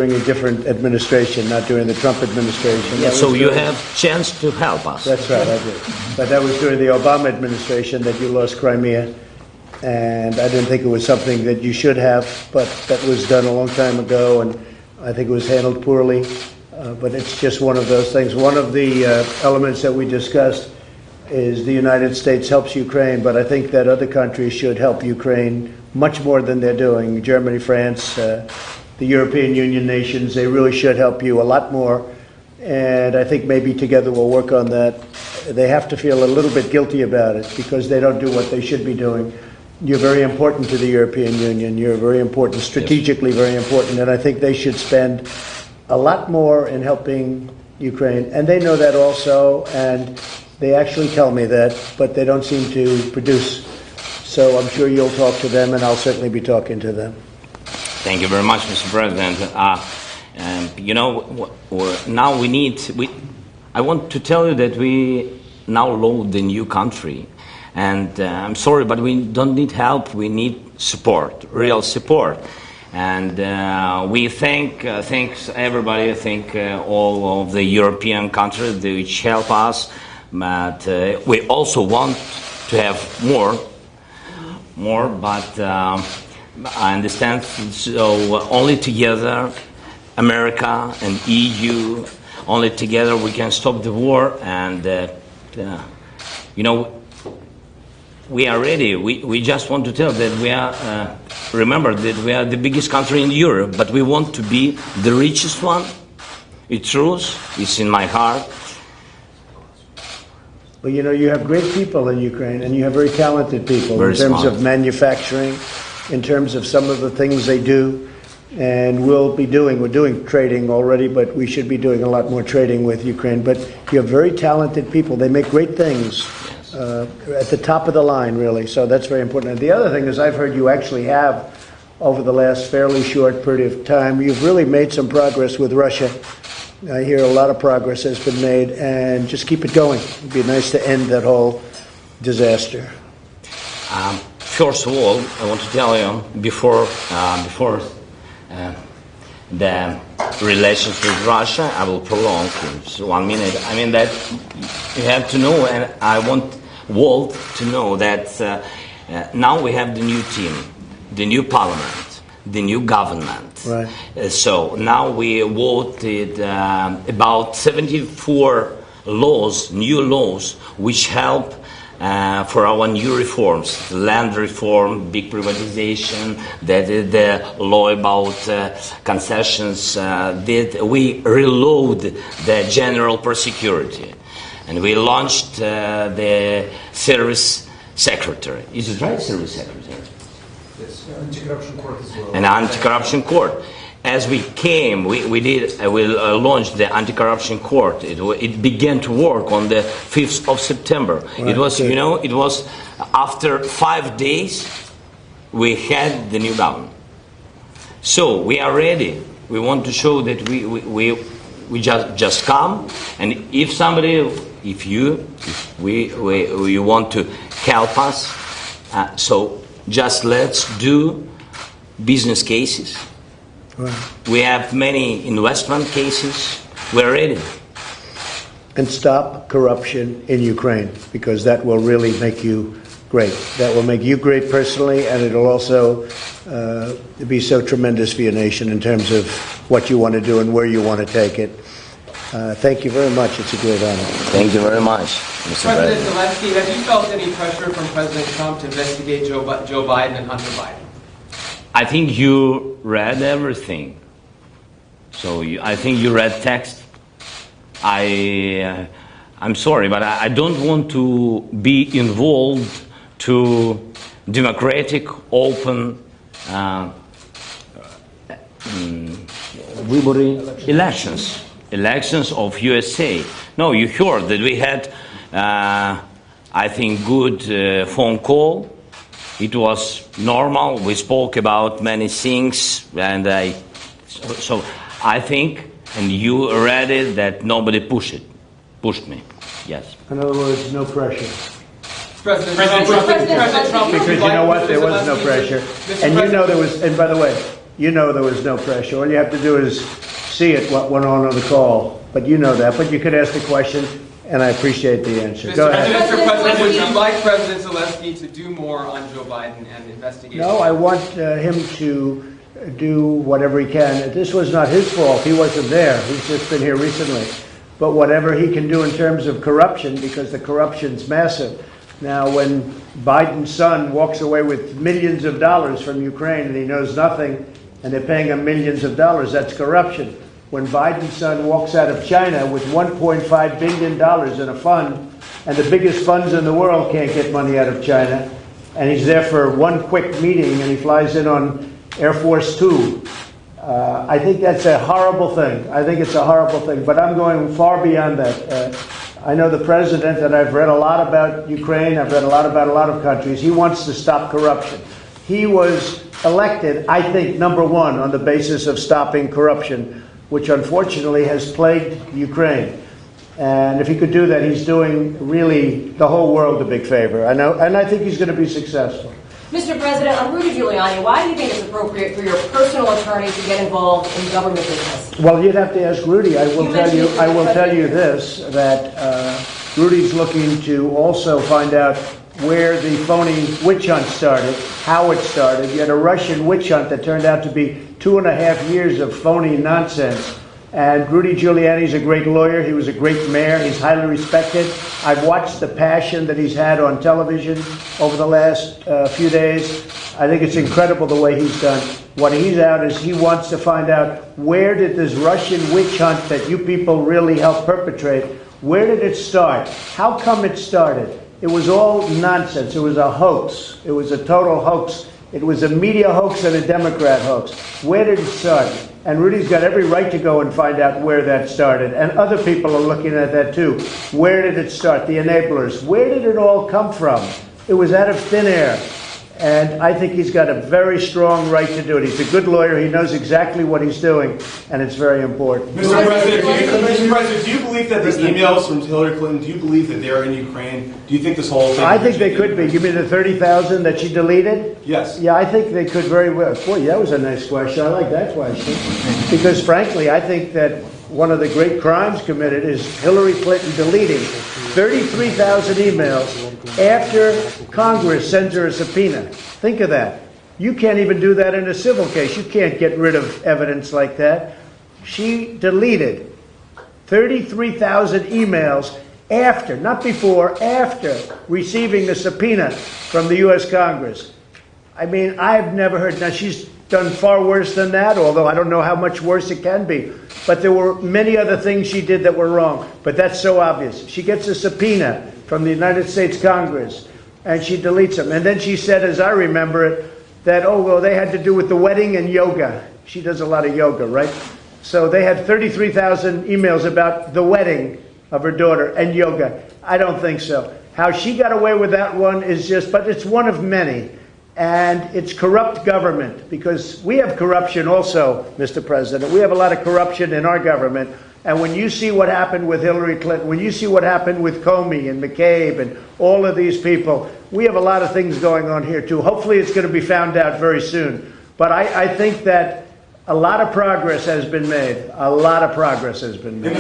during a different administration, not during the Trump administration. Yeah, so you have chance to help us. That's right, I did. But that was during the Obama administration that you lost Crimea, and I didn't think it was something that you should have, but that was done a long time ago, and I think it was handled poorly. But it's just one of those things. One of the elements that we discussed is the United States helps Ukraine, but I think that other countries should help Ukraine much more than they're doing. Germany, France, the European Union nations, they really should help you a lot more. And I think maybe together we'll work on that. They have to feel a little bit guilty about it because they don't do what they should be doing. You're very important to the European Union. You're very important, strategically very important. And I think they should spend a lot more in helping Ukraine. And they know that also. And they actually tell me that, but they don't seem to produce. So I'm sure you'll talk to them, and I'll certainly be talking to them. Thank you very much, Mr. President. You know, now I want to tell you that we now load the new country. And I'm sorry, but we don't need help. We need support, real support. And we thanks everybody, thank all of the European countries which help us. But we also want to have more, but I understand, so only together, America and EU, only together we can stop the war. And you know, we are ready. We just want to tell that we are, remember that we are the biggest country in Europe, but we want to be the richest one. It's true, it's in my heart. Well, you know, you have great people in Ukraine, and you have very talented people in terms of manufacturing, in terms of some of the things they do. And we're doing trading already, but we should be doing a lot more trading with Ukraine. But you have very talented people. They make great things at the top of the line, really. So that's very important. And the other thing is I've heard you actually have, over the last fairly short period of time, you've really made some progress with Russia. I hear a lot of progress has been made, and just keep it going. It'd be nice to end that whole disaster. First of all, I want to tell you, before the relations with Russia, I will prolong in 1 minute. I mean that you have to know, and I want Walt to know that now we have the new team, the new parliament, the new government. Right. So now we voted about 74 laws, new laws, which help for our new reforms, land reform, big privatization, the law about concessions, we reload the general prosecurity, and we launched the service secretary. Is it right, service secretary? Yes, anti-corruption court as well. An anti-corruption court. As we came, we launched the anti-corruption court. It began to work on the 5th of September. Right. It was, you know, it was after 5 days we had the new government. So we are ready. We want to show that we just come, and if somebody, if you want to help us, so just let's do business cases. Right. We have many investment cases. We're ready. And stop corruption in Ukraine, because that will really make you great. That will make you great personally, and it'll also be so tremendous for your nation in terms of what you want to do and where you want to take it. Thank you very much. It's a great honor. Thank you very much, Mr. President Zelensky, have you felt any pressure from President Trump to investigate Joe Biden and Hunter Biden? I think you read everything. So I think you read text. I'm sorry, but I don't want to be involved to democratic, open elections of USA. No, you heard that we had, I think, good phone call. It was normal. We spoke about many things, and so I think, and you read it, that nobody pushed me. Yes. In other words, no pressure. President Trump, Because you know what? There was no pressure. And you know there was, and by the way, you know there was no pressure. All you have to do is see it, what went on the call. But you know that. But you could ask the question, and I appreciate the answer. Go ahead. Mr. President, would you like President Zelensky to do more on Joe Biden and investigate? No, I want him to do whatever he can. This was not his fault. He wasn't there. He's just been here recently. But whatever he can do in terms of corruption, because the corruption's massive. Now, when Biden's son walks away with millions of dollars from Ukraine and he knows nothing, and they're paying him millions of dollars, that's corruption. When Biden's son walks out of China with $1.5 billion in a fund, and the biggest funds in the world can't get money out of China, and he's there for one quick meeting and he flies in on Air Force Two, I think that's a horrible thing. I think it's a horrible thing, but I'm going far beyond that. I know the president, and I've read a lot about Ukraine, I've read a lot about a lot of countries. He wants to stop corruption. He was elected, I think, number one on the basis of stopping corruption, which unfortunately has plagued Ukraine. And if he could do that, he's doing really the whole world a big favor. I know, and I think he's going to be successful. Mr. President, on Rudy Giuliani, why do you think it's appropriate for your personal attorney to get involved in government business? Well, you'd have to ask Rudy. I will tell you this, that Rudy's looking to also find out where the phony witch hunt started, how it started. You had a Russian witch hunt that turned out to be 2.5 years of phony nonsense. And Rudy Giuliani's a great lawyer. He was a great mayor. He's highly respected. I've watched the passion that he's had on television over the last few days. I think it's incredible the way he's done. What he's out is he wants to find out, where did this Russian witch hunt that you people really helped perpetrate, where did it start? How come it started? It was all nonsense. It was a hoax. It was a total hoax. It was a media hoax and a Democrat hoax. Where did it start? And Rudy's got every right to go and find out where that started. And other people are looking at that too. Where did it start? The enablers. Where did it all come from? It was out of thin air. And I think he's got a very strong right to do it. He's a good lawyer. He knows exactly what he's doing, and it's very important. Mr. President, do you believe that the emails from Hillary Clinton, do you believe that they're in Ukraine? Do you think this whole thing... I think they could be. You mean the 30,000 that she deleted? Yes. Yeah, I think they could very well. Boy, that was a nice question. I like that question. Because frankly, I think that one of the great crimes committed is Hillary Clinton deleting 33,000 emails after Congress sends her a subpoena. Think of that. You can't even do that in a civil case. You can't get rid of evidence like that. She deleted 33,000 emails after, not before, after receiving the subpoena from the U.S. Congress. I mean, I've never heard. Now, she's done far worse than that, although I don't know how much worse it can be. But there were many other things she did that were wrong. But that's so obvious. She gets a subpoena from the United States Congress, and she deletes them. And then she said, as I remember it, that, oh, well, they had to do with the wedding and yoga. She does a lot of yoga, right? So they had 33,000 emails about the wedding of her daughter and yoga. I don't think so. How she got away with that one is just, but it's one of many. And it's corrupt government, because we have corruption also, Mr. President. We have a lot of corruption in our government. And when you see what happened with Hillary Clinton, when you see what happened with Comey and McCabe and all of these people, we have a lot of things going on here too. Hopefully it's going to be found out very soon. But I think that a lot of progress has been made. A lot of progress has been made.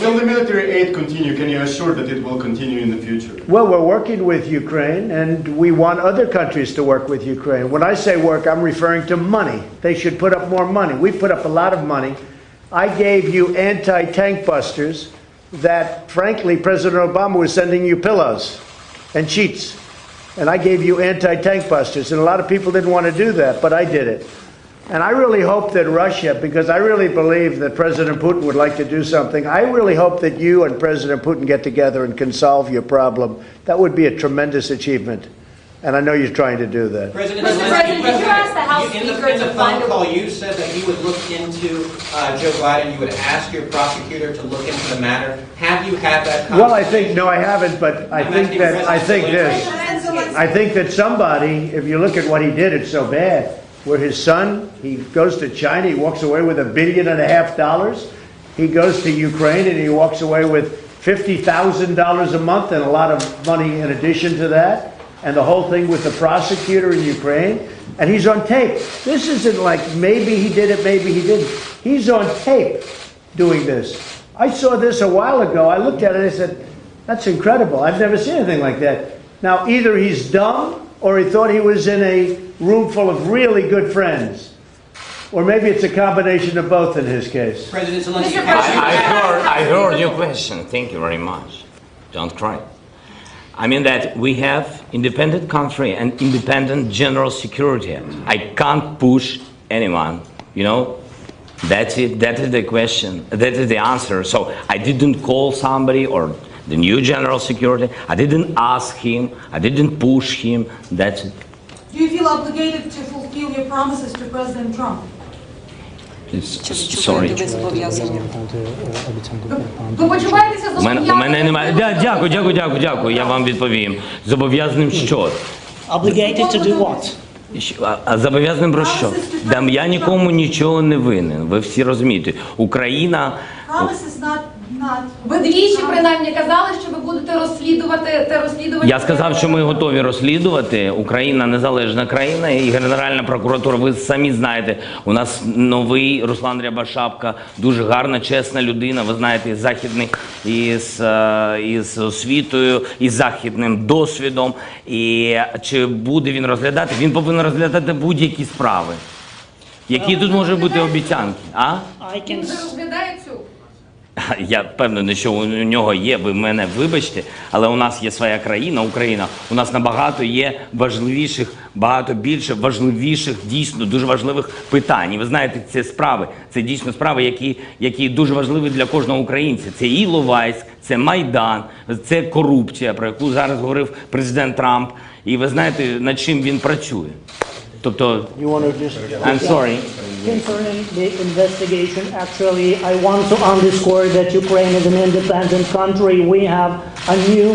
Will the military aid continue? Can you assure that it will continue in the future? Well, we're working with Ukraine, and we want other countries to work with Ukraine. When I say work, I'm referring to money. They should put up more money. We put up a lot of money. I gave you anti-tank busters that, frankly, President Obama was sending you pillows and sheets. And I gave you anti-tank busters, and a lot of people didn't want to do that, but I did it. And I really hope that Russia, because I really believe that President Putin would like to do something, I really hope that you and President Putin get together and can solve your problem. That would be a tremendous achievement. And I know you're trying to do that. President, did you ask the House Speaker in to the find phone call, you said that you would look into Joe Biden. You would ask your prosecutor to look into the matter. Have you had that conversation? Well, I think, no, I haven't, but I think that somebody, if you look at what he did, it's so bad. Where his son, he goes to China, he walks away with $1.5 billion. He goes to Ukraine and he walks away with $50,000 a month and a lot of money in addition to that. and the whole thing with the prosecutor in Ukraine, and he's on tape. This isn't like maybe he did it, maybe he didn't. He's on tape doing this. I saw this a while ago. I looked at it and I said, that's incredible. I've never seen anything like that. Now, either he's dumb or he thought he was in a room full of really good friends. Or maybe it's a combination of both in his case. President Zelensky, I heard your question. Thank you very much. Don't cry. I mean that we have independent country and independent general security. I can't push anyone, you know. That's it. That is the question. That is the answer. So I didn't call somebody or the new general security. I didn't ask him. I didn't push him. That's it. Do you feel obligated to fulfill your promises to President Trump? Sorry. Ви почуваєтеся У мене немає. Дякую, я вам відповім. Зобов'язаним що? Obligated to do what? А зобов'язаним про що? Я нікому нічого не винен. Ви всі розумієте. Україна... Promises not Ви двічі принаймні казали, що ви будете розслідувати те розслідування. Я сказав, що ми готові розслідувати. Україна незалежна країна і Генеральна прокуратура. Ви самі знаєте, у нас новий Руслан Рябошапка, дуже гарна, чесна людина. Ви знаєте, західний із освітою, із західним досвідом. І чи буде він розглядати? Він повинен розглядати будь-які справи. Які тут можуть бути обіцянки? А? Він вже розглядає цю. Я впевнений, що у нього є, ви мене вибачте, але у нас є своя країна, Україна. У нас набагато є важливіших, багато більше важливіших, дійсно дуже важливих питань. І ви знаєте, це справи, це дійсно справи, які дуже важливі для кожного українця. Це Іловайськ, це Майдан, це корупція, про яку зараз говорив президент Трамп. І ви знаєте, над чим він працює. Тобто, I'm sorry. Concerning the investigation, actually, I want to underscore that Ukraine is an independent country. We have a new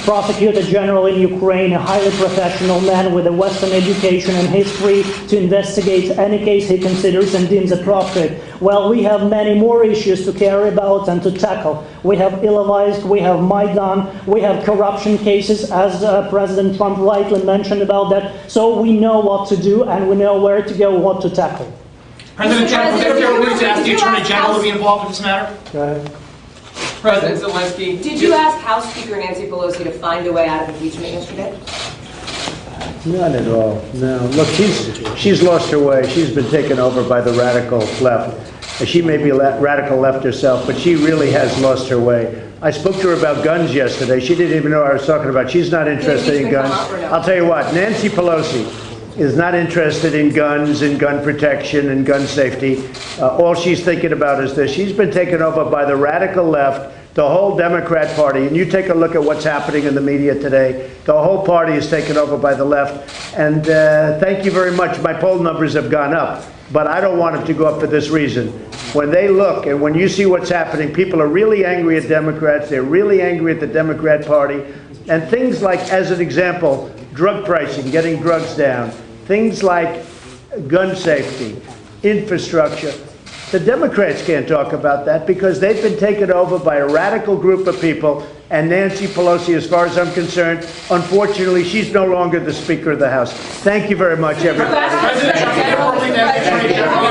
prosecutor general in Ukraine, a highly professional man with a Western education and history to investigate any case he considers and deems appropriate. Well, we have many more issues to care about and to tackle. We have Ilovaisk, we have Maidan, we have corruption cases, as President Trump rightly mentioned about that. So we know what to do and we know where to go, what to tackle. President Trump, would there be a way to ask the Attorney General to be involved in this matter? Go ahead. President Zelensky, Did you ask House Speaker Nancy Pelosi to find a way out of impeachment yesterday? Not at all, no. Look, she's lost her way. She's been taken over by the radical left. She may be radical left herself, but she really has lost her way. I spoke to her about guns yesterday. She didn't even know what I was talking about. She's not interested in guns. I'll tell you what, Nancy Pelosi is not interested in guns and gun protection and gun safety. All she's thinking about is this. She's been taken over by the radical left, the whole Democrat Party. And you take a look at what's happening in the media today. The whole party is taken over by the left. And thank you very much. My poll numbers have gone up. But I don't want them to go up for this reason. When they look and when you see what's happening, people are really angry at Democrats. They're really angry at the Democrat Party. And things like, as an example, drug pricing, getting drugs down. Things like gun safety, infrastructure. The Democrats can't talk about that because they've been taken over by a radical group of people. And Nancy Pelosi, as far as I'm concerned, unfortunately, she's no longer the Speaker of the House. Thank you very much, everybody. President Trump, is there a way to ask the Attorney General?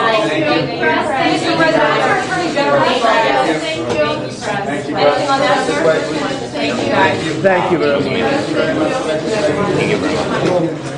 Mr. President, our Attorney General. Thank you. Anything on that, sir? Thank you. Thank you very much. Thank you very much.